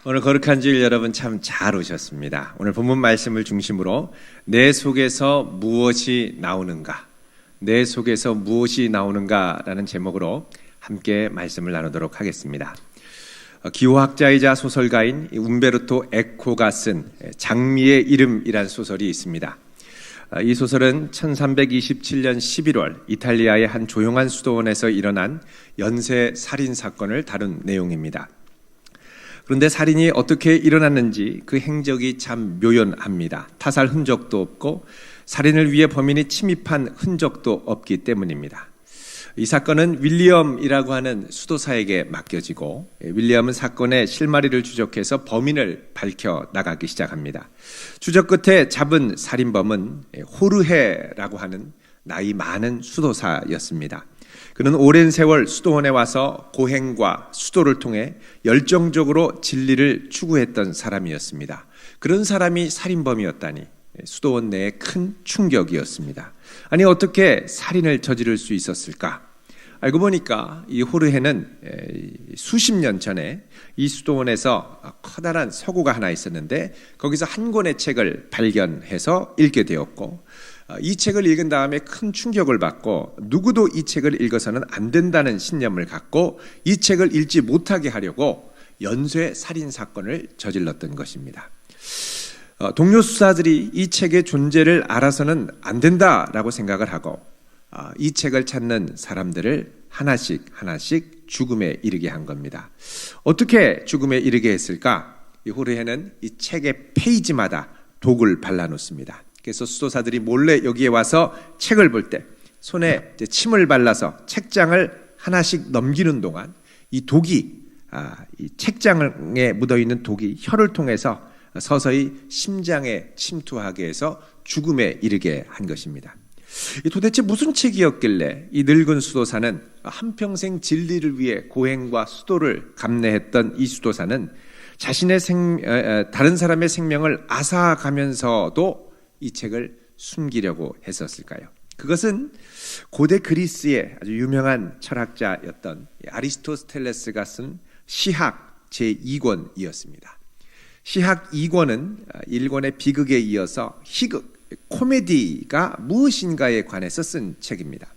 오늘 거룩한 주일 여러분 참 잘 오셨습니다. 오늘 본문 말씀을 중심으로 내 속에서 무엇이 나오는가, 내 속에서 무엇이 나오는가라는 제목으로 함께 말씀을 나누도록 하겠습니다. 기호학자이자 소설가인 움베르토 에코가 쓴 장미의 이름이란 소설이 있습니다. 이 소설은 1327년 11월 이탈리아의 한 조용한 수도원에서 일어난 연쇄 살인 사건을 다룬 내용입니다. 그런데 살인이 어떻게 일어났는지 그 행적이 참 묘연합니다. 타살 흔적도 없고 살인을 위해 범인이 침입한 흔적도 없기 때문입니다. 이 사건은 윌리엄이라고 하는 수도사에게 맡겨지고 윌리엄은 사건의 실마리를 추적해서 범인을 밝혀 나가기 시작합니다. 추적 끝에 잡은 살인범은 호르헤라고 하는 나이 많은 수도사였습니다. 그는 오랜 세월 수도원에 와서 고행과 수도를 통해 열정적으로 진리를 추구했던 사람이었습니다. 그런 사람이 살인범이었다니 수도원 내에 큰 충격이었습니다. 아니 어떻게 살인을 저지를 수 있었을까? 알고 보니까 이 호르헤는 수십 년 전에 이 수도원에서 커다란 서고가 하나 있었는데 거기서 한 권의 책을 발견해서 읽게 되었고 이 책을 읽은 다음에 큰 충격을 받고 누구도 이 책을 읽어서는 안 된다는 신념을 갖고 이 책을 읽지 못하게 하려고 연쇄 살인 사건을 저질렀던 것입니다. 동료 수사들이 이 책의 존재를 알아서는 안 된다라고 생각을 하고 이 책을 찾는 사람들을 하나씩 죽음에 이르게 한 겁니다. 어떻게 죽음에 이르게 했을까? 이 호르헤는 이 책의 페이지마다 독을 발라놓습니다. 그래서 수도사들이 몰래 여기에 와서 책을 볼 때 손에 침을 발라서 책장을 하나씩 넘기는 동안 이 독이 이 책장에 묻어있는 독이 혀를 통해서 서서히 심장에 침투하게 해서 죽음에 이르게 한 것입니다. 도대체 무슨 책이었길래 이 늙은 수도사는 한평생 진리를 위해 고행과 수도를 감내했던 이 수도사는 자신의 다른 사람의 생명을 앗아가면서도 이 책을 숨기려고 했었을까요? 그것은 고대 그리스의 아주 유명한 철학자였던 아리스토텔레스가 쓴 시학 제2권이었습니다. 시학 2권은 1권의 비극에 이어서 희극, 코미디가 무엇인가에 관해서 쓴 책입니다.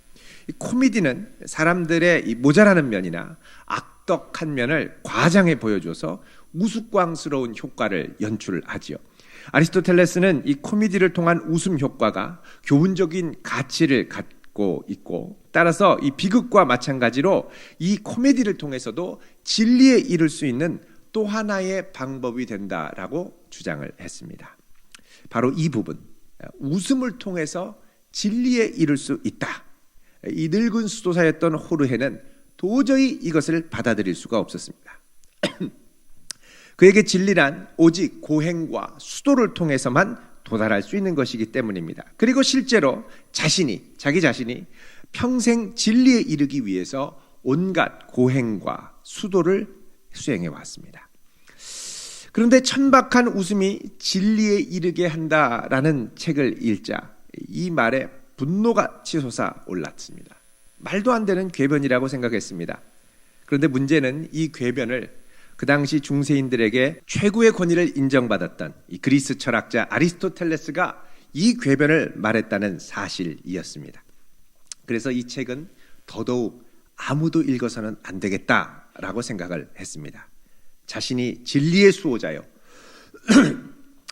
이 코미디는 사람들의 이 모자라는 면이나 악덕한 면을 과장해 보여줘서 우스꽝스러운 효과를 연출하지요. 아리스토텔레스는 이 코미디를 통한 웃음 효과가 교훈적인 가치를 갖고 있고 따라서 이 비극과 마찬가지로 이 코미디를 통해서도 진리에 이를 수 있는 또 하나의 방법이 된다라고 주장을 했습니다. 바로 이 부분, 웃음을 통해서 진리에 이를 수 있다. 이 늙은 수도사였던 호르헤는 도저히 이것을 받아들일 수가 없었습니다. 그에게 진리란 오직 고행과 수도를 통해서만 도달할 수 있는 것이기 때문입니다. 그리고 실제로 자기 자신이 평생 진리에 이르기 위해서 온갖 고행과 수도를 수행해 왔습니다. 그런데 천박한 웃음이 진리에 이르게 한다라는 책을 읽자 이 말에 분노가 치솟아 올랐습니다. 말도 안 되는 궤변이라고 생각했습니다. 그런데 문제는 이 궤변을 그 당시 중세인들에게 최고의 권위를 인정받았던 이 그리스 철학자 아리스토텔레스가 이 궤변을 말했다는 사실이었습니다. 그래서 이 책은 더더욱 아무도 읽어서는 안 되겠다라고 생각을 했습니다. 자신이 진리의 수호자요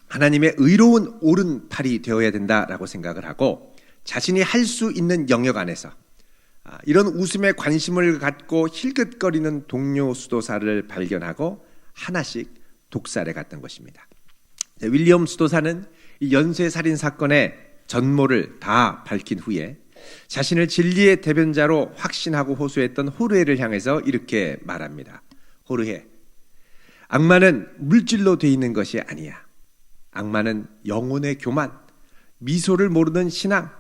하나님의 의로운 오른팔이 되어야 된다라고 생각을 하고 자신이 할 수 있는 영역 안에서 이런 웃음에 관심을 갖고 힐끗거리는 동료 수도사를 발견하고 하나씩 독살해 갔던 것입니다. 윌리엄 수도사는 이 연쇄살인 사건의 전모를 다 밝힌 후에 자신을 진리의 대변자로 확신하고 호소했던 호르헤를 향해서 이렇게 말합니다. 호르헤, 악마는 물질로 돼 있는 것이 아니야. 악마는 영혼의 교만, 미소를 모르는 신앙,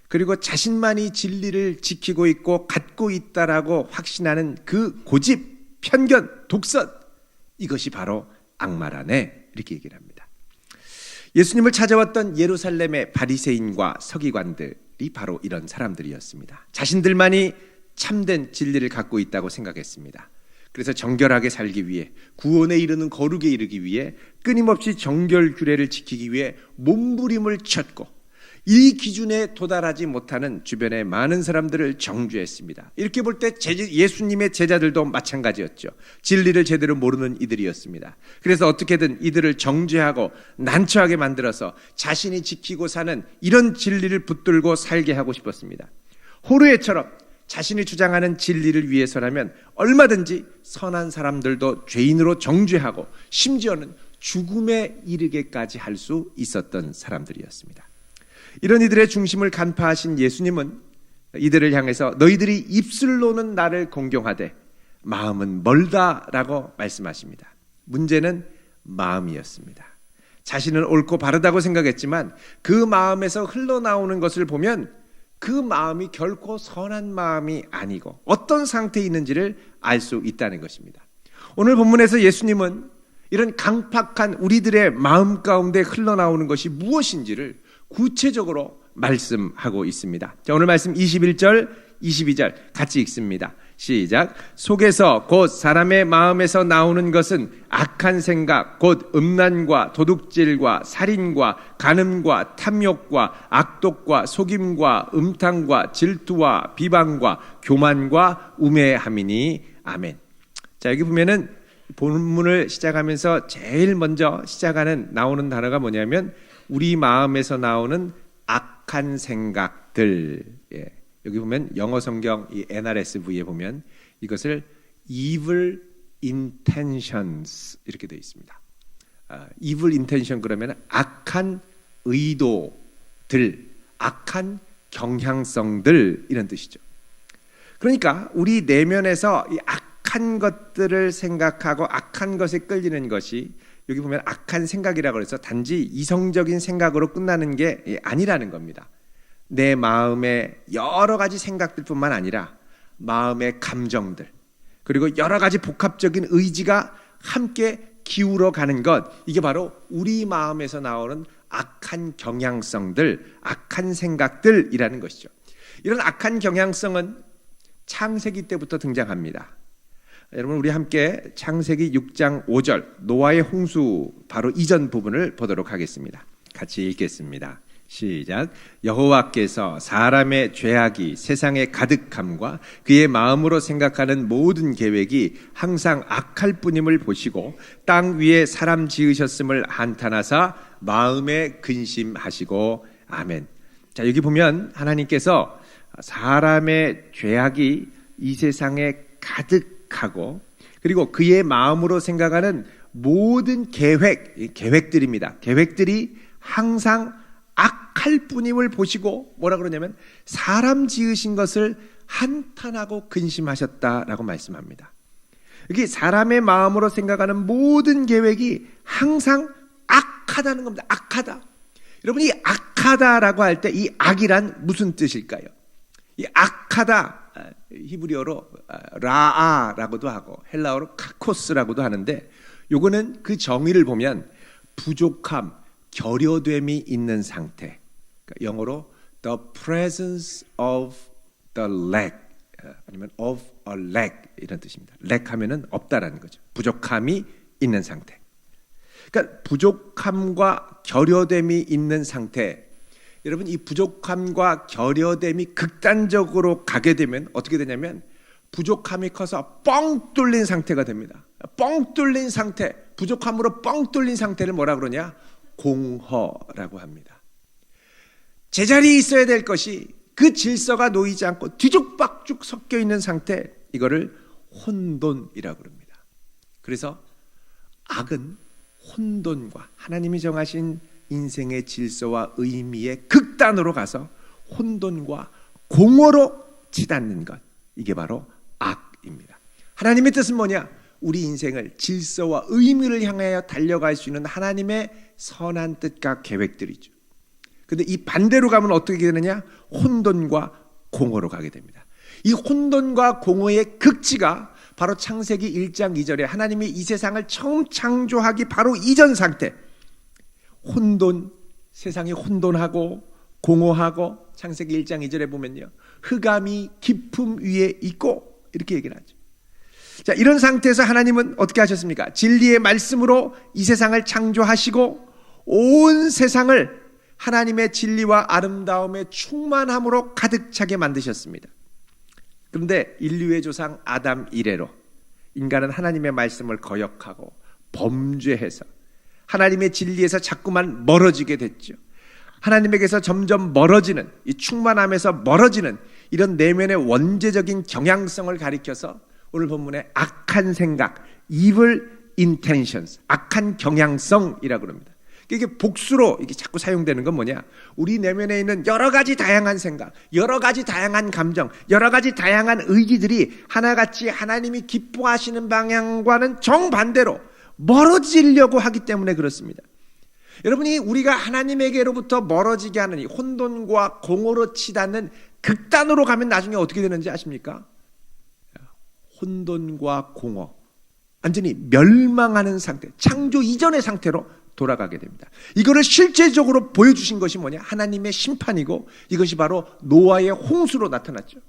그리고 자신만이 진리를 지키고 있고 갖고 있다라고 확신하는 그 고집, 편견, 독선, 이것이 바로 악마라네, 이렇게 얘기를 합니다. 예수님을 찾아왔던 예루살렘의 바리새인과 서기관들이 바로 이런 사람들이었습니다. 자신들만이 참된 진리를 갖고 있다고 생각했습니다. 그래서 정결하게 살기 위해, 구원에 이르는 거룩에 이르기 위해 끊임없이 정결 규례를 지키기 위해 몸부림을 쳤고, 이 기준에 도달하지 못하는 주변의 많은 사람들을 정죄했습니다. 이렇게 볼 때 예수님의 제자들도 마찬가지였죠. 진리를 제대로 모르는 이들이었습니다. 그래서 어떻게든 이들을 정죄하고 난처하게 만들어서 자신이 지키고 사는 이런 진리를 붙들고 살게 하고 싶었습니다. 호르에처럼 자신이 주장하는 진리를 위해서라면 얼마든지 선한 사람들도 죄인으로 정죄하고 심지어는 죽음에 이르게까지 할 수 있었던 사람들이었습니다. 이런 이들의 중심을 간파하신 예수님은 이들을 향해서 너희들이 입술로는 나를 공경하되 마음은 멀다라고 말씀하십니다. 문제는 마음이었습니다. 자신은 옳고 바르다고 생각했지만 그 마음에서 흘러나오는 것을 보면 그 마음이 결코 선한 마음이 아니고 어떤 상태에 있는지를 알 수 있다는 것입니다. 오늘 본문에서 예수님은 이런 강팍한 우리들의 마음 가운데 흘러나오는 것이 무엇인지를 구체적으로 말씀하고 있습니다. 자, 오늘 말씀 21절, 22절 같이 읽습니다. 시작. 속에서 곧 사람의 마음에서 나오는 것은 악한 생각, 곧 음란과 도둑질과 살인과 간음과 탐욕과 악독과 속임과 음탕과 질투와 비방과 교만과 우매함이니 아멘. 자, 여기 보면은 본문을 시작하면서 제일 먼저 나오는 단어가 뭐냐면 우리 마음에서 나오는 악한 생각들. 예. 여기 보면 영어 성경 이 NRSV에 보면 이것을 evil intentions 이렇게 되어 있습니다. evil intention 그러면 악한 의도들, 악한 경향성들 이런 뜻이죠. 그러니까 우리 내면에서 이 악한 것들을 생각하고 악한 것에 끌리는 것이 여기 보면 악한 생각이라고 해서 단지 이성적인 생각으로 끝나는 게 아니라는 겁니다. 내 마음의 여러 가지 생각들뿐만 아니라 마음의 감정들 그리고 여러 가지 복합적인 의지가 함께 기울어 가는 것, 이게 바로 우리 마음에서 나오는 악한 경향성들, 악한 생각들이라는 것이죠. 이런 악한 경향성은 창세기 때부터 등장합니다. 여러분 우리 함께 창세기 6장 5절 노아의 홍수 바로 이전 부분을 보도록 하겠습니다. 같이 읽겠습니다. 시작. 여호와께서 사람의 죄악이 세상에 가득함과 그의 마음으로 생각하는 모든 계획이 항상 악할 뿐임을 보시고 땅 위에 사람 지으셨음을 한탄하사 마음에 근심하시고 아멘. 자, 여기 보면 하나님께서 사람의 죄악이 이 세상에 가득하고 그리고 그의 마음으로 생각하는 모든 계획들입니다. 계획들이 항상 악할 뿐임을 보시고 뭐라 그러냐면 사람 지으신 것을 한탄하고 근심하셨다라고 말씀합니다. 여기 사람의 마음으로 생각하는 모든 계획이 항상 악하다는 겁니다. 악하다. 여러분 이 악하다라고 할 때 이 악이란 무슨 뜻일까요? 이 악하다 히브리어로 라아라고도 하고 헬라어로 카코스라고도 하는데 요거는 그 정의를 보면 부족함, 결여됨이 있는 상태. 그러니까 영어로 the presence of the lack 아니면 of a lack 이런 뜻입니다. lack 하면은 없다라는 거죠. 부족함이 있는 상태. 그러니까 부족함과 결여됨이 있는 상태. 여러분 이 부족함과 결여됨이 극단적으로 가게 되면 어떻게 되냐면 부족함이 커서 뻥 뚫린 상태가 됩니다. 뻥 뚫린 상태, 부족함으로 뻥 뚫린 상태를 뭐라 그러냐? 공허라고 합니다. 제자리에 있어야 될 것이 그 질서가 놓이지 않고 뒤죽박죽 섞여 있는 상태, 이거를 혼돈이라고 합니다. 그래서 악은 혼돈과 하나님이 정하신 인생의 질서와 의미의 극단으로 가서 혼돈과 공허로 치닫는 것, 이게 바로 악입니다. 하나님의 뜻은 뭐냐? 우리 인생을 질서와 의미를 향하여 달려갈 수 있는 하나님의 선한 뜻과 계획들이죠. 그런데 이 반대로 가면 어떻게 되느냐? 혼돈과 공허로 가게 됩니다. 이 혼돈과 공허의 극치가 바로 창세기 1장 2절에 하나님이 이 세상을 처음 창조하기 바로 이전 상태, 혼돈, 세상이 혼돈하고 공허하고 창세기 1장 2절에 보면요 흑암이 깊음 위에 있고 이렇게 얘기를 하죠. 자, 이런 상태에서 하나님은 어떻게 하셨습니까? 진리의 말씀으로 이 세상을 창조하시고 온 세상을 하나님의 진리와 아름다움의 충만함으로 가득 차게 만드셨습니다. 그런데 인류의 조상 아담 이래로 인간은 하나님의 말씀을 거역하고 범죄해서 하나님의 진리에서 자꾸만 멀어지게 됐죠. 하나님에게서 점점 멀어지는, 이 충만함에서 멀어지는 이런 내면의 원죄적인 경향성을 가리켜서 오늘 본문에 악한 생각, evil intentions, 악한 경향성이라고 합니다. 이게 복수로 이게 자꾸 사용되는 건 뭐냐? 우리 내면에 있는 여러 가지 다양한 생각, 여러 가지 다양한 감정, 여러 가지 다양한 의지들이 하나같이 하나님이 기뻐하시는 방향과는 정반대로 멀어지려고 하기 때문에 그렇습니다. 여러분이 우리가 하나님에게로부터 멀어지게 하는 이 혼돈과 공허로 치닫는 극단으로 가면 나중에 어떻게 되는지 아십니까? 혼돈과 공허, 완전히 멸망하는 상태, 창조 이전의 상태로 돌아가게 됩니다. 이거를 실제적으로 보여주신 것이 뭐냐? 하나님의 심판이고 이것이 바로 노아의 홍수로 나타났죠.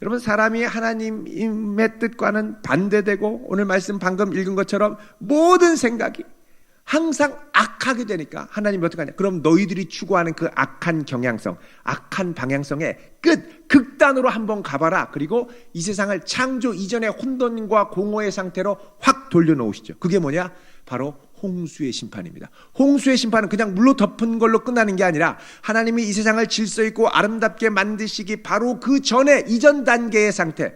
여러분, 사람이 하나님의 뜻과는 반대되고 오늘 말씀 방금 읽은 것처럼 모든 생각이 항상 악하게 되니까 하나님이 어떻게 하냐? 그럼 너희들이 추구하는 그 악한 경향성, 악한 방향성의 끝, 극단으로 한번 가봐라. 그리고 이 세상을 창조 이전의 혼돈과 공허의 상태로 확 돌려놓으시죠. 그게 뭐냐? 바로 홍수의 심판입니다. 홍수의 심판은 그냥 물로 덮은 걸로 끝나는 게 아니라 하나님이 이 세상을 질서 있고 아름답게 만드시기 바로 그 전에 이전 단계의 상태,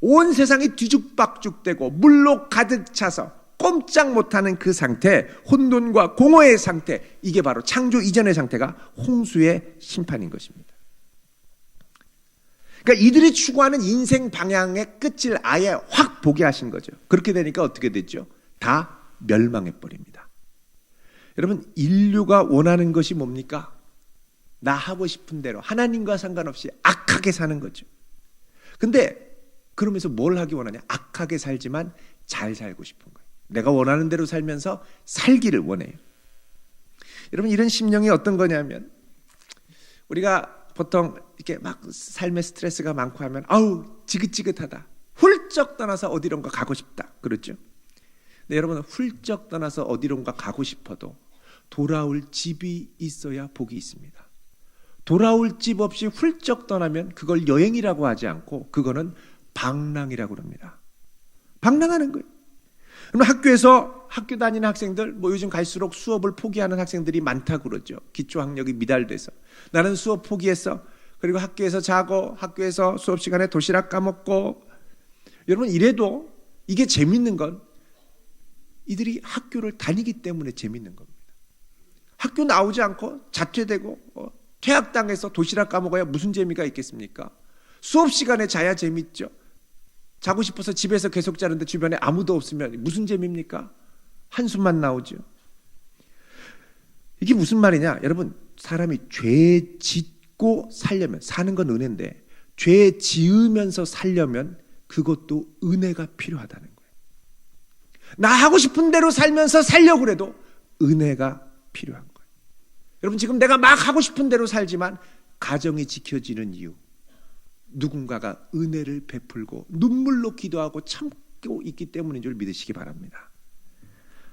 온 세상이 뒤죽박죽되고 물로 가득 차서 꼼짝 못하는 그 상태, 혼돈과 공허의 상태, 이게 바로 창조 이전의 상태가 홍수의 심판인 것입니다. 그러니까 이들이 추구하는 인생 방향의 끝을 아예 확 보게 하신 거죠. 그렇게 되니까 어떻게 됐죠? 다 멸망해버립니다. 여러분, 인류가 원하는 것이 뭡니까? 나 하고 싶은 대로 하나님과 상관없이 악하게 사는 거죠. 근데 그러면서 뭘 하기 원하냐? 악하게 살지만 잘 살고 싶은 거예요. 내가 원하는 대로 살면서 살기를 원해요. 여러분, 이런 심령이 어떤 거냐면, 우리가 보통 이렇게 막 삶의 스트레스가 많고 하면 아우 지긋지긋하다, 훌쩍 떠나서 어디론가 가고 싶다, 그렇죠? 근데 여러분, 훌쩍 떠나서 어디론가 가고 싶어도 돌아올 집이 있어야 복이 있습니다. 돌아올 집 없이 훌쩍 떠나면 그걸 여행이라고 하지 않고 그거는 방랑이라고 합니다. 방랑하는 거예요. 그럼 학교에서 학교 다니는 학생들, 뭐 요즘 갈수록 수업을 포기하는 학생들이 많다고 그러죠. 기초 학력이 미달돼서. 나는 수업 포기했어. 그리고 학교에서 자고, 학교에서 수업 시간에 도시락 까먹고. 여러분, 이래도 이게 재밌는 건 이들이 학교를 다니기 때문에 재밌는 겁니다. 학교 나오지 않고 자퇴되고 퇴학당해서 도시락 까먹어야 무슨 재미가 있겠습니까? 수업 시간에 자야 재밌죠. 자고 싶어서 집에서 계속 자는데 주변에 아무도 없으면 무슨 재미입니까? 한숨만 나오죠. 이게 무슨 말이냐? 여러분, 사람이 죄 짓고 살려면, 사는 건 은혜인데 죄 지으면서 살려면 그것도 은혜가 필요하다는 거예요. 나 하고 싶은 대로 살면서 살려고 그래도 은혜가 필요한 거예요. 여러분, 지금 내가 막 하고 싶은 대로 살지만 가정이 지켜지는 이유, 누군가가 은혜를 베풀고 눈물로 기도하고 참고 있기 때문인 줄 믿으시기 바랍니다.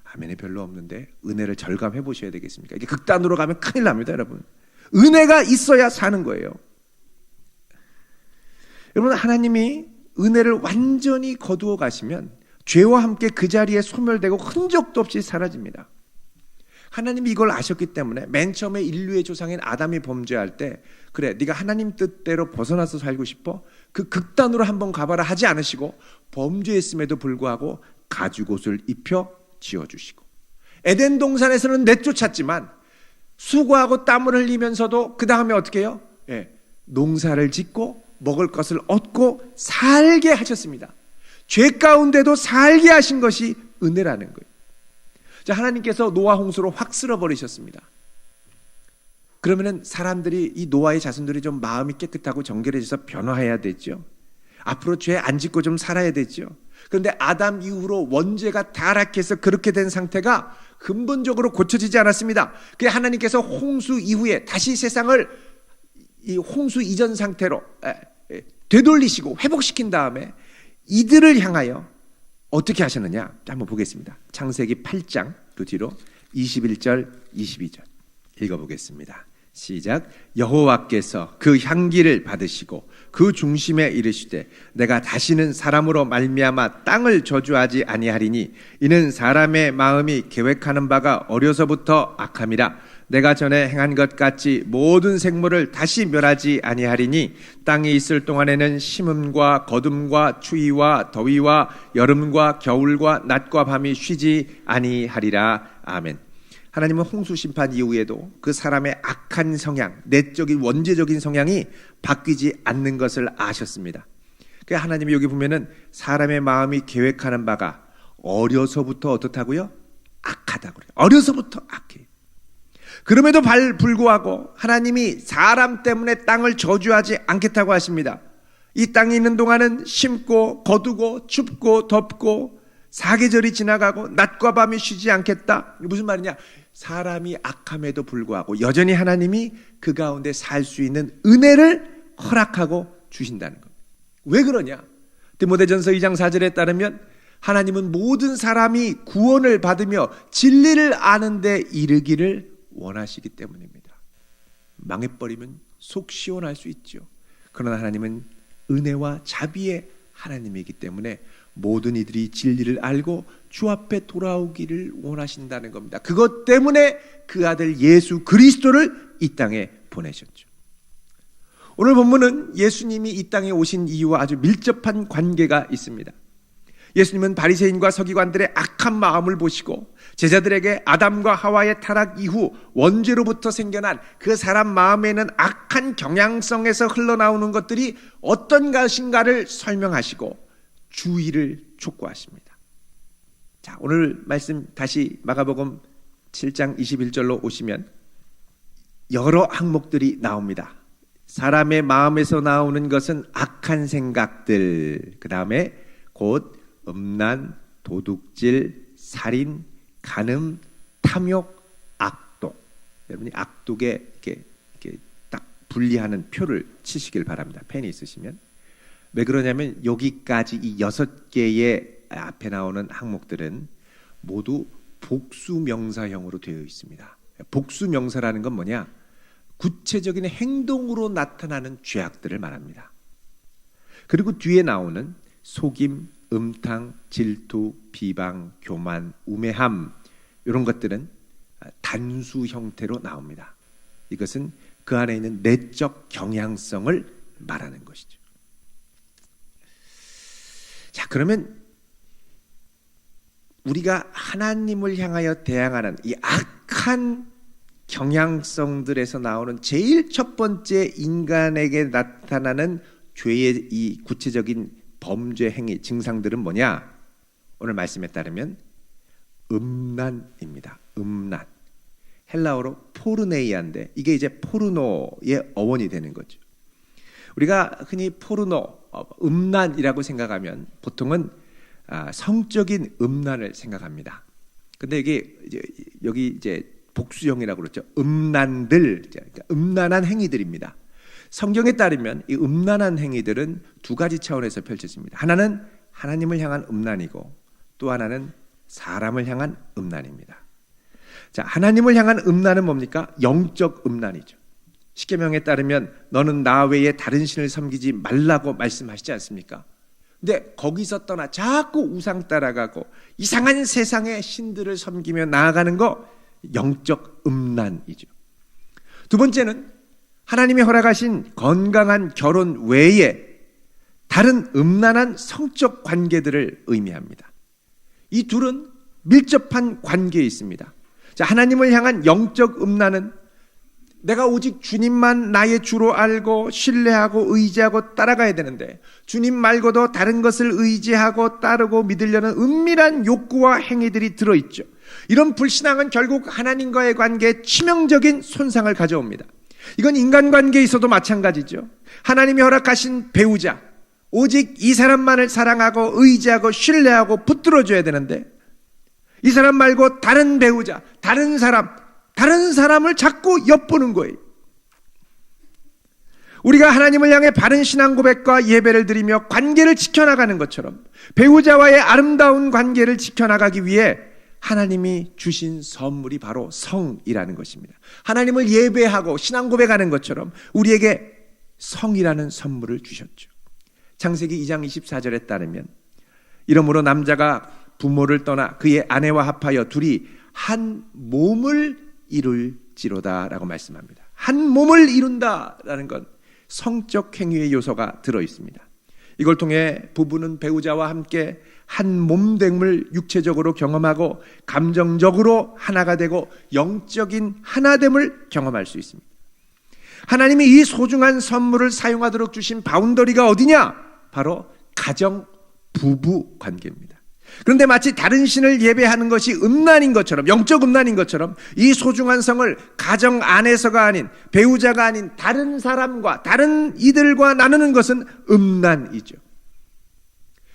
아멘이 별로 없는데 은혜를 절감해 보셔야 되겠습니까? 이게 극단으로 가면 큰일 납니다, 여러분. 은혜가 있어야 사는 거예요. 여러분, 하나님이 은혜를 완전히 거두어 가시면 죄와 함께 그 자리에 소멸되고 흔적도 없이 사라집니다. 하나님이 이걸 아셨기 때문에 맨 처음에 인류의 조상인 아담이 범죄할 때, 그래 네가 하나님 뜻대로 벗어나서 살고 싶어? 그 극단으로 한번 가봐라 하지 않으시고 범죄했음에도 불구하고 가죽옷을 입혀 지어주시고, 에덴 동산에서는 내쫓았지만 수고하고 땀을 흘리면서도 그 다음에 어떻게 해요? 농사를 짓고 먹을 것을 얻고 살게 하셨습니다. 죄 가운데도 살게 하신 것이 은혜라는 거예요. 자, 하나님께서 노아 홍수로 확 쓸어버리셨습니다. 그러면은 사람들이, 이 노아의 자손들이 좀 마음이 깨끗하고 정결해져서 변화해야 되죠. 앞으로 죄 안 짓고 좀 살아야 되죠. 그런데 아담 이후로 원죄가 타락해서 그렇게 된 상태가 근본적으로 고쳐지지 않았습니다. 그래서 하나님께서 홍수 이후에 다시 세상을 이 홍수 이전 상태로 되돌리시고 회복시킨 다음에 이들을 향하여 어떻게 하셨느냐? 한번 보겠습니다. 창세기 8장 그 뒤로 21절, 22절 읽어보겠습니다. 시작. 여호와께서 그 향기를 받으시고 그 중심에 이르시되 내가 다시는 사람으로 말미암아 땅을 저주하지 아니하리니 이는 사람의 마음이 계획하는 바가 어려서부터 악함이라. 내가 전에 행한 것 같이 모든 생물을 다시 멸하지 아니하리니 땅에 있을 동안에는 심음과 거둠과 추위와 더위와 여름과 겨울과 낮과 밤이 쉬지 아니하리라. 아멘. 하나님은 홍수 심판 이후에도 그 사람의 악한 성향, 내적인 원죄적인 성향이 바뀌지 않는 것을 아셨습니다. 그러니까 하나님이 여기 보면은 사람의 마음이 계획하는 바가 어려서부터 어떻다고요? 악하다고 그래요. 어려서부터 악해요. 그럼에도 불구하고 하나님이 사람 때문에 땅을 저주하지 않겠다고 하십니다. 이 땅에 있는 동안은 심고 거두고 춥고 덥고 사계절이 지나가고 낮과 밤이 쉬지 않겠다. 무슨 말이냐? 사람이 악함에도 불구하고 여전히 하나님이 그 가운데 살 수 있는 은혜를 허락하고 주신다는 겁니다. 왜 그러냐? 디모데전서 2장 4절에 따르면 하나님은 모든 사람이 구원을 받으며 진리를 아는 데 이르기를 원하시기 때문입니다. 망해버리면 속 시원할 수 있죠. 그러나 하나님은 은혜와 자비의 하나님이기 때문에 모든 이들이 진리를 알고 주 앞에 돌아오기를 원하신다는 겁니다. 그것 때문에 그 아들 예수 그리스도를 이 땅에 보내셨죠. 오늘 본문은 예수님이 이 땅에 오신 이유와 아주 밀접한 관계가 있습니다. 예수님은 바리새인과 서기관들의 악한 마음을 보시고 제자들에게 아담과 하와의 타락 이후 원죄로부터 생겨난 그 사람 마음에는 악한 경향성에서 흘러나오는 것들이 어떤 것인가를 설명하시고 주의를 촉구하십니다. 자, 오늘 말씀 다시 마가복음 7장 21절로 오시면 여러 항목들이 나옵니다. 사람의 마음에서 나오는 것은 악한 생각들, 그 다음에 곧 음란, 도둑질, 살인, 간음, 탐욕, 악독. 여러분이 악독에 이렇게 딱 분리하는 표를 치시길 바랍니다. 펜이 있으시면. 왜 그러냐면 여기까지 이 6개의 앞에 나오는 항목들은 모두 복수명사형으로 되어 있습니다. 복수명사라는 건 뭐냐? 구체적인 행동으로 나타나는 죄악들을 말합니다. 그리고 뒤에 나오는 속임, 음탕, 질투, 비방, 교만, 우매함 이런 것들은 단수 형태로 나옵니다. 이것은 그 안에 있는 내적 경향성을 말하는 것이죠. 자, 그러면 우리가 하나님을 향하여 대항하는 이 악한 경향성들에서 나오는 제일 첫 번째 인간에게 나타나는 죄의 이 구체적인 범죄 행위 증상들은 뭐냐? 오늘 말씀에 따르면 음란입니다. 음란. 헬라어로 포르네이아인데 이게 이제 포르노의 어원이 되는 거죠. 우리가 흔히 포르노, 음란이라고 생각하면 보통은 성적인 음란을 생각합니다. 근데 이게 여기 이제 복수형이라고 그러죠. 음란들, 그러니까 음란한 행위들입니다. 성경에 따르면 이 음란한 행위들은 두 가지 차원에서 펼쳐집니다. 하나는 하나님을 향한 음란이고 또 하나는 사람을 향한 음란입니다. 자, 하나님을 향한 음란은 뭡니까? 영적 음란이죠. 십계명에 따르면 너는 나 외에 다른 신을 섬기지 말라고 말씀하시지 않습니까? 근데 거기서 떠나 자꾸 우상 따라가고 이상한 세상의 신들을 섬기며 나아가는 거 영적 음란이죠. 두 번째는 하나님이 허락하신 건강한 결혼 외에 다른 음란한 성적 관계들을 의미합니다. 이 둘은 밀접한 관계에 있습니다. 자, 하나님을 향한 영적 음란은 내가 오직 주님만 나의 주로 알고 신뢰하고 의지하고 따라가야 되는데 주님 말고도 다른 것을 의지하고 따르고 믿으려는 은밀한 욕구와 행위들이 들어있죠. 이런 불신앙은 결국 하나님과의 관계에 치명적인 손상을 가져옵니다. 이건 인간관계에 있어도 마찬가지죠. 하나님이 허락하신 배우자, 오직 이 사람만을 사랑하고 의지하고 신뢰하고 붙들어줘야 되는데 이 사람 말고 다른 배우자, 다른 사람을 자꾸 엿보는 거예요. 우리가 하나님을 향해 바른 신앙 고백과 예배를 드리며 관계를 지켜나가는 것처럼 배우자와의 아름다운 관계를 지켜나가기 위해 하나님이 주신 선물이 바로 성이라는 것입니다. 하나님을 예배하고 신앙 고백하는 것처럼 우리에게 성이라는 선물을 주셨죠. 창세기 2장 24절에 따르면 이러므로 남자가 부모를 떠나 그의 아내와 합하여 둘이 한 몸을 이룰지로다 라고 말씀합니다. 한 몸을 이룬다라는 건 성적 행위의 요소가 들어있습니다. 이걸 통해 부부는 배우자와 함께 한 몸됨을 육체적으로 경험하고 감정적으로 하나가 되고 영적인 하나됨을 경험할 수 있습니다. 하나님이 이 소중한 선물을 사용하도록 주신 바운더리가 어디냐? 바로 가정 부부 관계입니다. 그런데 마치 다른 신을 예배하는 것이 음란인 것처럼, 영적 음란인 것처럼 이 소중한 성을 가정 안에서가 아닌, 배우자가 아닌 다른 사람과 다른 이들과 나누는 것은 음란이죠.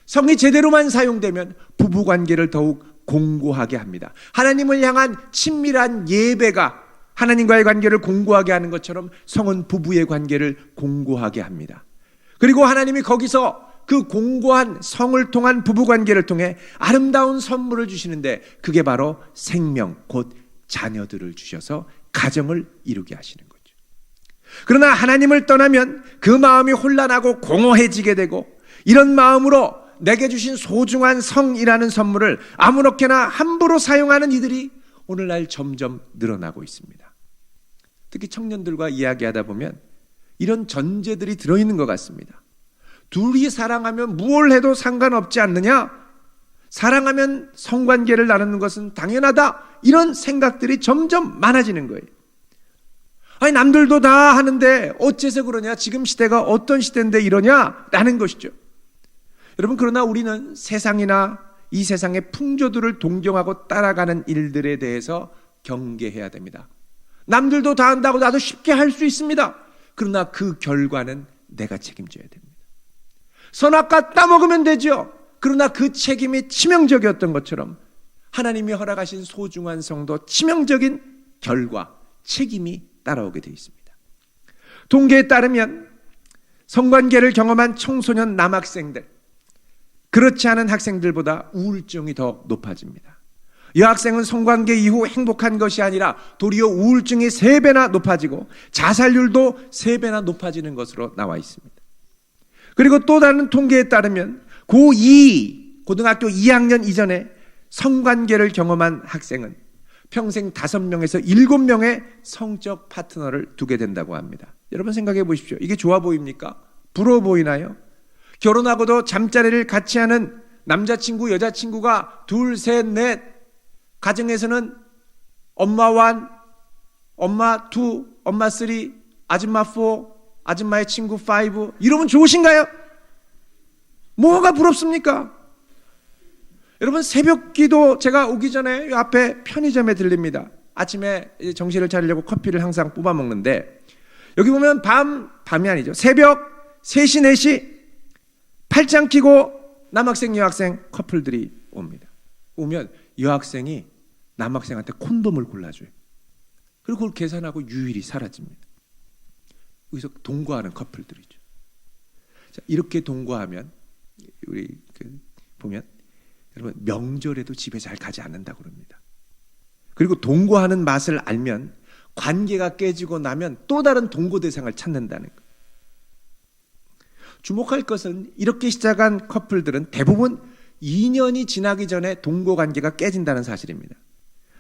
성이 제대로만 사용되면 부부 관계를 더욱 공고하게 합니다. 하나님을 향한 친밀한 예배가 하나님과의 관계를 공고하게 하는 것처럼 성은 부부의 관계를 공고하게 합니다. 그리고 하나님이 거기서 그 공고한 성을 통한 부부관계를 통해 아름다운 선물을 주시는데 그게 바로 생명, 곧 자녀들을 주셔서 가정을 이루게 하시는 거죠. 그러나 하나님을 떠나면 그 마음이 혼란하고 공허해지게 되고 이런 마음으로 내게 주신 소중한 성이라는 선물을 아무렇게나 함부로 사용하는 이들이 오늘날 점점 늘어나고 있습니다. 특히 청년들과 이야기하다 보면 이런 전제들이 들어있는 것 같습니다. 둘이 사랑하면 무엇을 해도 상관없지 않느냐? 사랑하면 성관계를 나누는 것은 당연하다. 이런 생각들이 점점 많아지는 거예요. 아니 남들도 다 하는데 어째서 그러냐? 지금 시대가 어떤 시대인데 이러냐? 라는 것이죠. 여러분 그러나 우리는 세상이나 이 세상의 풍조들을 동경하고 따라가는 일들에 대해서 경계해야 됩니다. 남들도 다 한다고 나도 쉽게 할 수 있습니다. 그러나 그 결과는 내가 책임져야 됩니다. 선악과 따먹으면 되죠. 그러나 그 책임이 치명적이었던 것처럼 하나님이 허락하신 소중한 성도 치명적인 결과, 책임이 따라오게 되어 있습니다. 통계에 따르면 성관계를 경험한 청소년 남학생들, 그렇지 않은 학생들보다 우울증이 더 높아집니다. 여학생은 성관계 이후 행복한 것이 아니라 도리어 우울증이 3배나 높아지고 자살률도 3배나 높아지는 것으로 나와 있습니다. 그리고 또 다른 통계에 따르면 고2, 고등학교 2학년 이전에 성관계를 경험한 학생은 평생 5명에서 7명의 성적 파트너를 두게 된다고 합니다. 여러분 생각해 보십시오. 이게 좋아 보입니까? 부러워 보이나요? 결혼하고도 잠자리를 같이 하는 남자친구, 여자친구가 2, 3, 4, 가정에서는 엄마 1, 엄마 2, 엄마 3, 아줌마 4, 아줌마의 친구 5 이러면 좋으신가요? 뭐가 부럽습니까? 여러분 새벽기도 제가 오기 전에 이 앞에 편의점에 들립니다. 아침에 정신을 차리려고 커피를 항상 뽑아 먹는데 여기 보면 밤이 아니죠. 새벽 3시 4시 팔짱 끼고 남학생 여학생 커플들이 옵니다. 오면 여학생이 남학생한테 콘돔을 골라줘요. 그리고 그걸 계산하고 유일히 사라집니다. 여기서 동거하는 커플들이죠. 자, 이렇게 동거하면 우리 보면 여러분 명절에도 집에 잘 가지 않는다고 그럽니다. 그리고 동거하는 맛을 알면 관계가 깨지고 나면 또 다른 동거 대상을 찾는다는 것. 주목할 것은 이렇게 시작한 커플들은 대부분 2년이 지나기 전에 동거 관계가 깨진다는 사실입니다.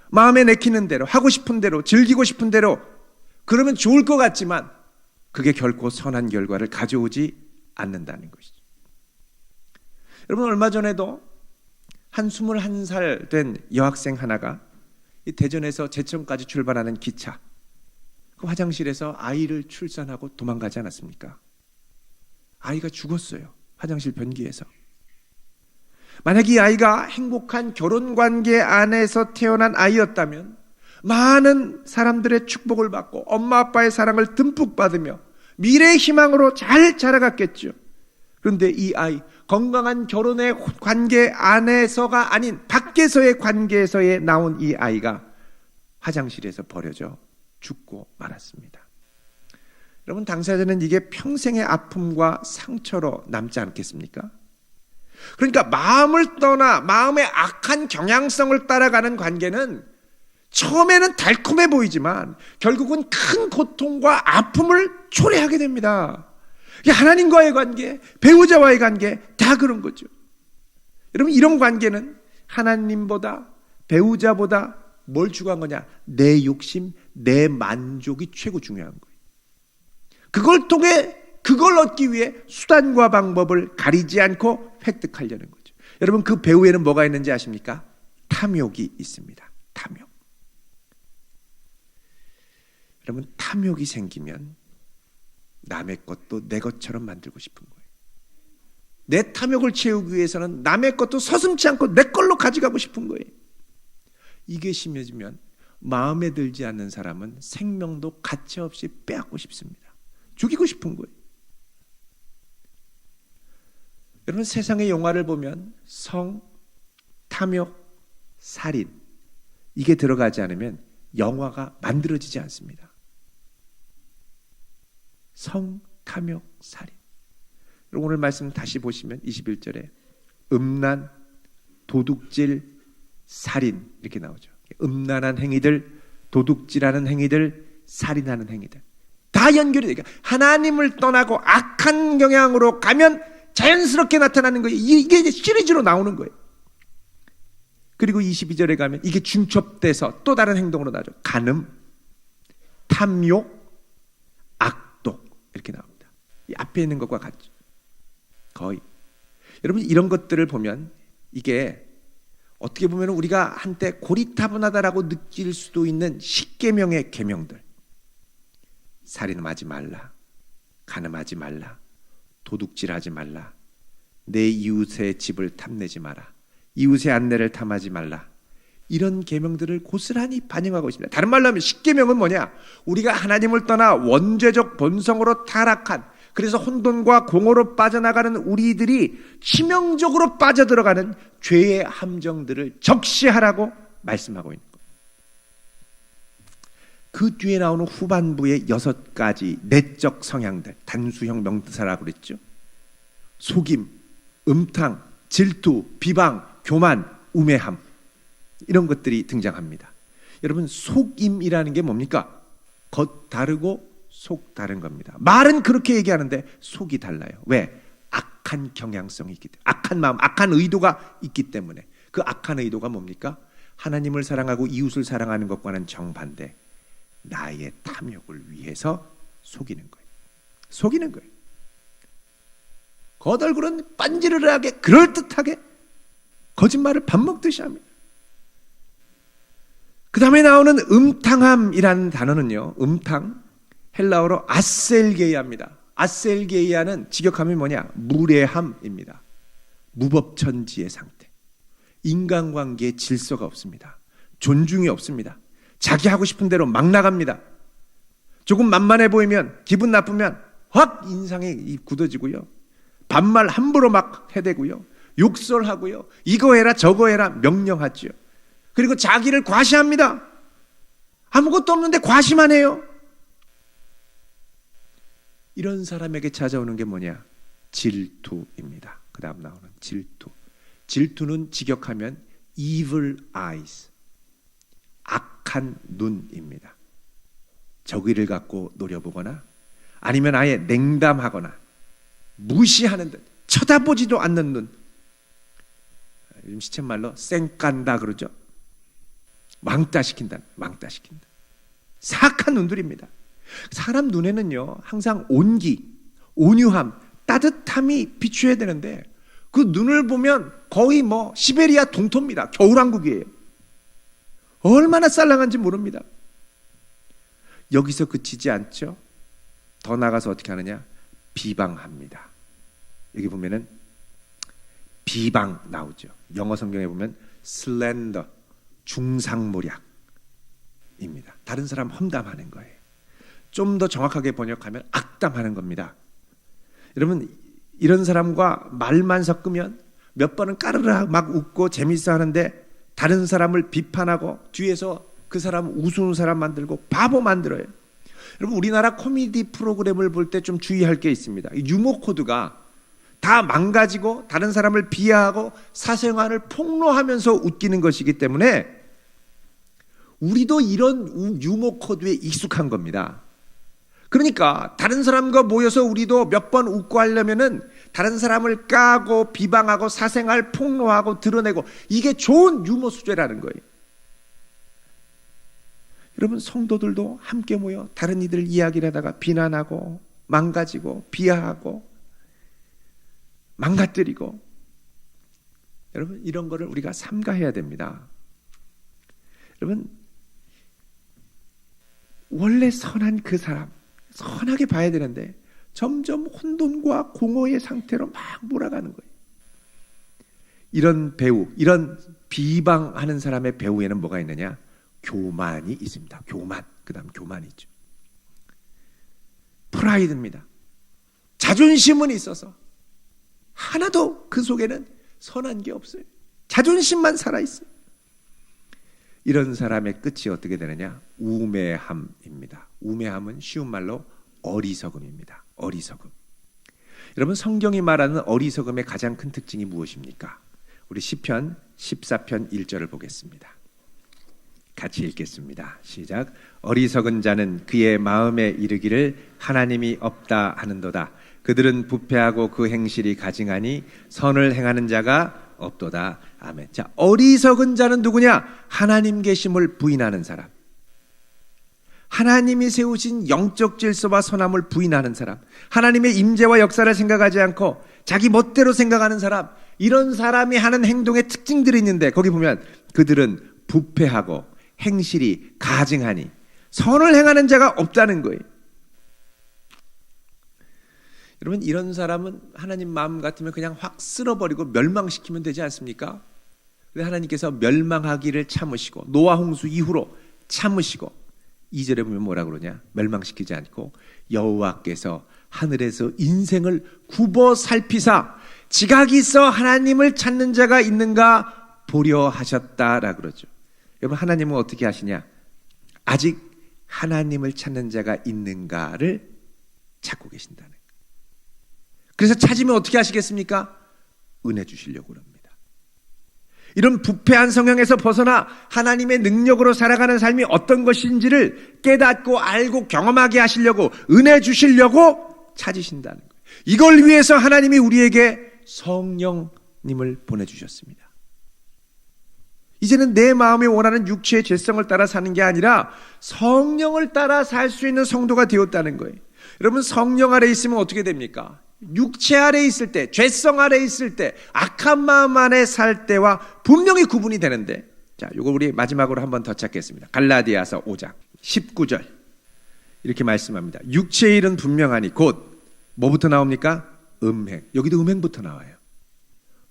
마음에 내키는 대로 하고 싶은 대로 즐기고 싶은 대로 그러면 좋을 것 같지만 그게 결코 선한 결과를 가져오지 않는다는 것이죠. 여러분 얼마 전에도 한 21살 된 여학생 하나가 이 대전에서 제천까지 출발하는 기차 그 화장실에서 아이를 출산하고 도망가지 않았습니까? 아이가 죽었어요. 화장실 변기에서. 만약 이 아이가 행복한 결혼관계 안에서 태어난 아이였다면 많은 사람들의 축복을 받고 엄마 아빠의 사랑을 듬뿍 받으며 미래의 희망으로 잘 자라갔겠죠. 그런데 이 아이 건강한 결혼의 관계 안에서가 아닌 밖에서의 관계에서에 나온 이 아이가 화장실에서 버려져 죽고 말았습니다. 여러분, 당사자는 이게 평생의 아픔과 상처로 남지 않겠습니까? 그러니까 마음을 떠나 마음의 악한 경향성을 따라가는 관계는 처음에는 달콤해 보이지만 결국은 큰 고통과 아픔을 초래하게 됩니다. 하나님과의 관계, 배우자와의 관계 다 그런 거죠. 여러분, 이런 관계는 하나님보다 배우자보다 뭘 추구한 거냐? 내 욕심, 내 만족이 최고 중요한 거예요. 그걸 통해 그걸 얻기 위해 수단과 방법을 가리지 않고 획득하려는 거죠. 여러분, 그 배후에는 뭐가 있는지 아십니까? 탐욕이 있습니다. 탐욕. 여러분, 탐욕이 생기면 남의 것도 내 것처럼 만들고 싶은 거예요. 내 탐욕을 채우기 위해서는 남의 것도 서슴지 않고 내 걸로 가져가고 싶은 거예요. 이게 심해지면 마음에 들지 않는 사람은 생명도 가차없이 빼앗고 싶습니다. 죽이고 싶은 거예요. 여러분, 세상의 영화를 보면 성, 탐욕, 살인 이게 들어가지 않으면 영화가 만들어지지 않습니다. 성, 탐욕, 살인. 여러분, 오늘 말씀 다시 보시면 21절에 음란, 도둑질, 살인 이렇게 나오죠. 음란한 행위들, 도둑질하는 행위들, 살인하는 행위들 다 연결이 되니까 하나님을 떠나고 악한 경향으로 가면 자연스럽게 나타나는 거예요. 이게 이제 시리즈로 나오는 거예요. 그리고 22절에 가면 이게 중첩돼서 또 다른 행동으로 나오죠. 간음, 탐욕, 악독 이렇게 나옵니다. 이 앞에 있는 것과 같죠. 거의. 여러분, 이런 것들을 보면 이게 어떻게 보면 우리가 한때 고리타분하다라고 느낄 수도 있는 10계명의 계명들. 살인하지 말라, 간음하지 말라, 도둑질하지 말라, 내 이웃의 집을 탐내지 마라, 이웃의 안내를 탐하지 말라. 이런 계명들을 고스란히 반영하고 있습니다. 다른 말로 하면 10계명은 뭐냐? 우리가 하나님을 떠나 원죄적 본성으로 타락한, 그래서 혼돈과 공허로 빠져나가는 우리들이 치명적으로 빠져들어가는 죄의 함정들을 적시하라고 말씀하고 있는 거예요. 그 뒤에 나오는 후반부의 6가지 내적 성향들, 단수형 명사라고 그랬죠. 속임, 음탕, 질투, 비방, 교만, 우매함 이런 것들이 등장합니다. 여러분, 속임이라는 게 뭡니까? 겉 다르고 속 다른 겁니다. 말은 그렇게 얘기하는데 속이 달라요. 왜? 악한 경향성이 있기 때문에, 악한 마음, 악한 의도가 있기 때문에. 그 악한 의도가 뭡니까? 하나님을 사랑하고 이웃을 사랑하는 것과는 정반대, 나의 탐욕을 위해서 속이는 거예요. 속이는 거예요. 겉얼굴은 빤지르르하게 그럴듯하게 거짓말을 밥 먹듯이 합니다. 그 다음에 나오는 음탕함이라는 단어는요, 음탕, 헬라어로 아셀게이아입니다. 아셀게이아는 직역하면 뭐냐? 무례함입니다. 무법천지의 상태. 인간관계에 질서가 없습니다. 존중이 없습니다. 자기 하고 싶은 대로 막 나갑니다. 조금 만만해 보이면, 기분 나쁘면 확 인상이 굳어지고요. 반말 함부로 막 해대고요. 욕설하고요. 이거 해라 저거 해라 명령하죠. 그리고 자기를 과시합니다. 아무것도 없는데 과시만 해요. 이런 사람에게 찾아오는 게 뭐냐? 질투입니다. 그 다음 나오는 질투. 질투는 직역하면 evil eyes, 악한 눈입니다. 저기를 갖고 노려보거나 아니면 아예 냉담하거나 무시하는 듯 쳐다보지도 않는 눈. 요즘 시쳇말로 쌩깐다 그러죠. 왕따시킨다. 왕따시킨다. 사악한 눈들입니다. 사람 눈에는요, 항상 온기, 온유함, 따뜻함이 비추어야 되는데 그 눈을 보면 거의 뭐 시베리아 동토입니다. 겨울왕국이에요. 얼마나 쌀랑한지 모릅니다. 여기서 그치지 않죠. 더 나가서 어떻게 하느냐? 비방합니다. 여기 보면은 비방 나오죠. 영어 성경에 보면 슬렌더, 중상모략입니다. 다른 사람 험담하는 거예요. 좀 더 정확하게 번역하면 악담하는 겁니다. 여러분, 이런 사람과 말만 섞으면 몇 번은 까르르 막 웃고 재밌어 하는데 다른 사람을 비판하고 뒤에서 그 사람 우스운 사람 만들고 바보 만들어요. 여러분, 우리나라 코미디 프로그램을 볼 때 좀 주의할 게 있습니다. 유머 코드가 다 망가지고 다른 사람을 비하하고 사생활을 폭로하면서 웃기는 것이기 때문에 우리도 이런 유머 코드에 익숙한 겁니다. 그러니까 다른 사람과 모여서 우리도 몇 번 웃고 하려면은 다른 사람을 까고 비방하고 사생활 폭로하고 드러내고, 이게 좋은 유머 수재라는 거예요. 여러분, 성도들도 함께 모여 다른 이들 이야기를 하다가 비난하고 망가지고 비하하고 망가뜨리고, 여러분, 이런 거를 우리가 삼가해야 됩니다. 여러분, 원래 선한 그 사람 선하게 봐야 되는데 점점 혼돈과 공허의 상태로 막 몰아가는 거예요. 이런 배우, 이런 비방하는 사람의 배우에는 뭐가 있느냐? 교만이 있습니다. 교만. 그 다음 교만이 있죠. 프라이드입니다. 자존심은 있어서 하나도 그 속에는 선한 게 없어요. 자존심만 살아있어요. 이런 사람의 끝이 어떻게 되느냐? 우매함입니다. 우매함은 쉬운 말로 어리석음입니다. 어리석음. 여러분, 성경이 말하는 어리석음의 가장 큰 특징이 무엇입니까? 우리 시편 14편 1절을 보겠습니다. 같이 읽겠습니다. 시작. 어리석은 자는 그의 마음에 이르기를 하나님이 없다 하는도다. 그들은 부패하고 그 행실이 가증하니 선을 행하는 자가 없도다. 아멘. 자, 어리석은 자는 누구냐? 하나님 계심을 부인하는 사람. 하나님이 세우신 영적 질서와 선함을 부인하는 사람. 하나님의 임재와 역사를 생각하지 않고 자기 멋대로 생각하는 사람. 이런 사람이 하는 행동의 특징들이 있는데, 거기 보면 그들은 부패하고 행실이 가증하니 선을 행하는 자가 없다는 거예요. 여러분, 이런 사람은 하나님 마음 같으면 그냥 확 쓸어버리고 멸망시키면 되지 않습니까? 그런데 하나님께서 멸망하기를 참으시고 노아 홍수 이후로 참으시고, 2절에 보면 뭐라 그러냐? 멸망시키지 않고 여호와께서 하늘에서 인생을 굽어 살피사 지각이 있어 하나님을 찾는 자가 있는가 보려 하셨다라 그러죠. 여러분, 하나님은 어떻게 하시냐? 아직 하나님을 찾는 자가 있는가를 찾고 계신다는 거예요. 그래서 찾으면 어떻게 하시겠습니까? 은혜 주시려고 합니다. 이런 부패한 성향에서 벗어나 하나님의 능력으로 살아가는 삶이 어떤 것인지를 깨닫고 알고 경험하게 하시려고, 은혜 주시려고 찾으신다는 거예요. 이걸 위해서 하나님이 우리에게 성령님을 보내주셨습니다. 이제는 내 마음이 원하는 육체의 죄성을 따라 사는 게 아니라 성령을 따라 살 수 있는 성도가 되었다는 거예요. 여러분, 성령 아래 있으면 어떻게 됩니까? 육체 아래 있을 때, 죄성 아래 있을 때, 악한 마음 안에 살 때와 분명히 구분이 되는데, 자, 이거 우리 마지막으로 한 번 더 찾겠습니다. 갈라디아서 5장 19절 이렇게 말씀합니다. 육체의 일은 분명하니 곧 뭐부터 나옵니까? 음행. 여기도 음행부터 나와요.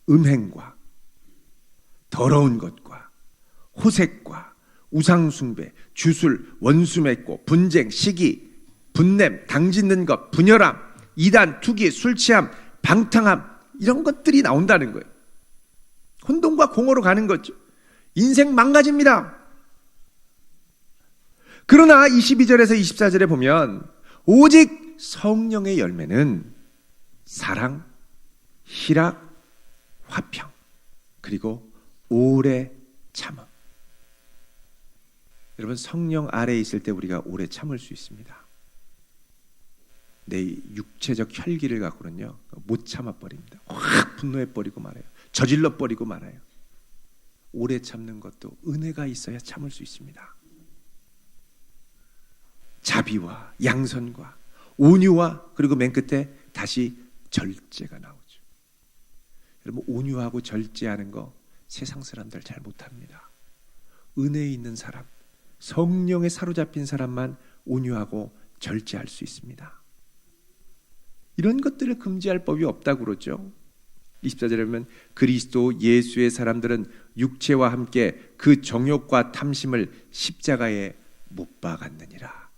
음행과 더러운 것과 호색과 우상숭배, 주술, 원수맺고, 분쟁, 시기, 분냄, 당짓는 것, 분열함, 이단, 투기, 술취함, 방탕함, 이런 것들이 나온다는 거예요. 혼돈과 공허로 가는 거죠. 인생 망가집니다. 그러나 22절에서 24절에 보면 오직 성령의 열매는 사랑, 희락, 화평, 그리고 오래 참음. 여러분, 성령 아래에 있을 때 우리가 오래 참을 수 있습니다. 내 육체적 혈기를 갖고는요 못 참아버립니다. 확 분노해버리고 말아요. 저질러버리고 말아요. 오래 참는 것도 은혜가 있어야 참을 수 있습니다. 자비와 양선과 온유와, 그리고 맨 끝에 다시 절제가 나오죠. 여러분, 온유하고 절제하는 거 세상 사람들 잘 못합니다. 은혜에 있는 사람, 성령에 사로잡힌 사람만 온유하고 절제할 수 있습니다. 이런 것들을 금지할 법이 없다고 그러죠. 24절에 보면 그리스도 예수의 사람들은 육체와 함께 그 정욕과 탐심을 십자가에 못 박았느니라.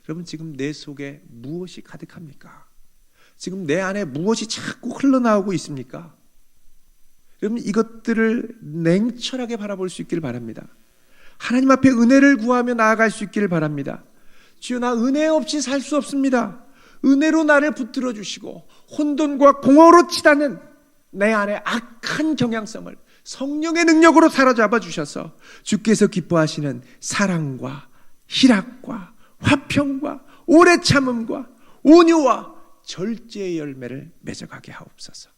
여러분, 지금 내 속에 무엇이 가득합니까? 지금 내 안에 무엇이 자꾸 흘러나오고 있습니까? 여러분, 이것들을 냉철하게 바라볼 수 있기를 바랍니다. 하나님 앞에 은혜를 구하며 나아갈 수 있기를 바랍니다. 주여, 나 은혜 없이 살 수 없습니다. 은혜로 나를 붙들어 주시고 혼돈과 공허로 치닫는 내 안에 악한 경향성을 성령의 능력으로 사로잡아 주셔서 주께서 기뻐하시는 사랑과 희락과 화평과 오래 참음과 온유와 절제의 열매를 맺어가게 하옵소서.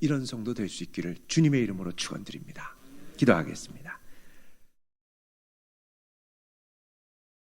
이런 성도 될 수 있기를 주님의 이름으로 축원드립니다. 기도하겠습니다.